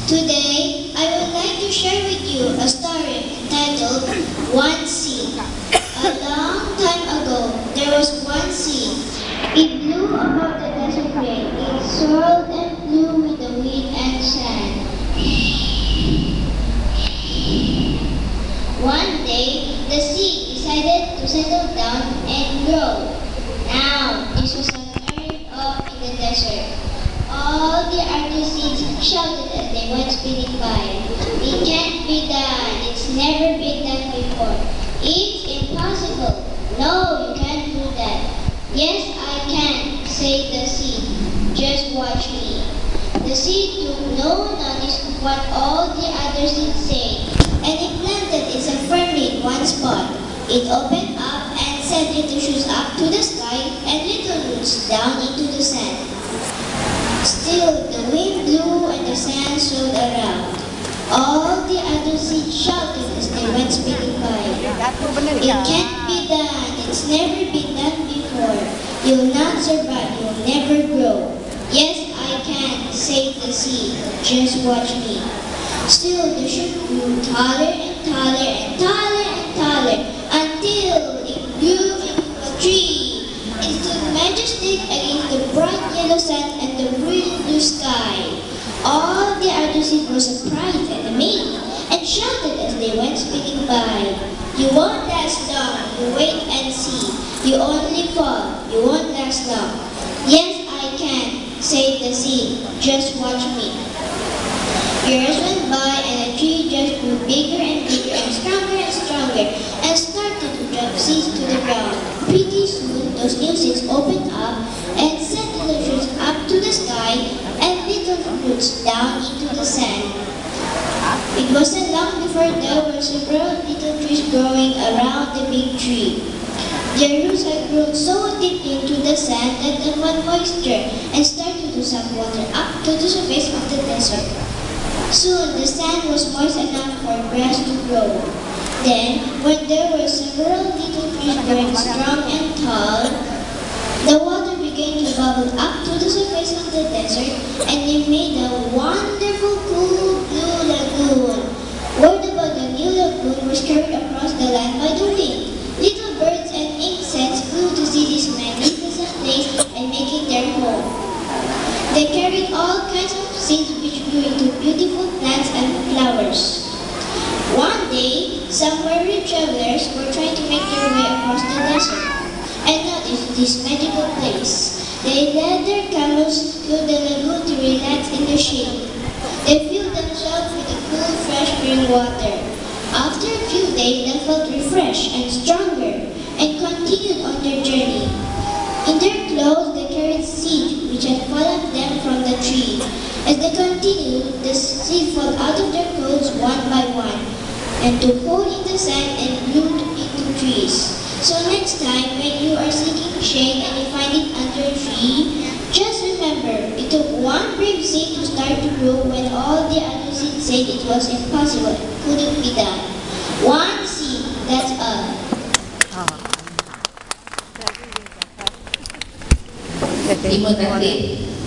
Today, I would like to share with you a story titled One Sea. A long time ago, there was one sea. It blew above the desert plain. It swirled and flew with the wind and sand. One day, the sea decided to settle down and grow. Now, this was unheard of in the desert. All the other seeds shouted as they went speeding by. It can't be done. It's never been done before. It's impossible. No, you can't do that. Yes, I can, said the sea. Just watch me. The sea took no notice of what all the other seeds said, and it planted itself firmly in one spot. It opened up and sent little shoots up to the sky and little roots down into the sand. Still, the wind blew and the sand swirled around. All the other seeds shouted as they went speeding by. It can't be done. It's never been done before. You'll not survive. You'll never grow. Yes, I can, said the sea. Just watch me. Still, the shoot grew taller and taller and taller and taller until it grew into a tree. It stood majestic against the bright yellow sand and the brilliant blue sky. All the other seeds were surprised and amazed and shouted as they went speeding by. You won't last long. You wait and see. You only fall. You won't last long. Yes, I can, said the sea. Just watch me. Years went by and the tree just grew bigger and bigger and stronger and started to drop seeds to the ground. Pretty soon, those new seeds opened up and sent little shoots up to the sky and little roots down into the sand. It wasn't long before there were several little trees growing around the big tree. Their roots had grown so deep into the sand that they found moisture and started to suck water up to the surface of the desert. Soon, the sand was moist enough for grass to grow. Then, when there were several little trees growing strong and tall, the water began to bubble up to the surface of the desert, and it made a wonderful cool blue lagoon. Word about the new lagoon was carried across the land by the wind. Little birds and insects flew to see this magnificent place and make it their home. They carried all kinds of seeds which grew into beautiful plants and flowers. One day, some weary travelers were trying to make their way across the desert and noticed this magical place. They led their camels to the lagoon to relax in the shade. They filled themselves with the cool, fresh spring water. After a few days, they felt refreshed and stronger and continued on their journey. In their clothes, they carried seeds which had fallen them from the tree. As they continued, the seeds fell out of their clothes one by one and took hold in the sand and grew into trees. So next time, when you are seeking shade and you find it under a tree, just remember, it took one brave seed to start to grow when all the other seeds said it was impossible, it couldn't be done. One seed, that's all. Terima kasih.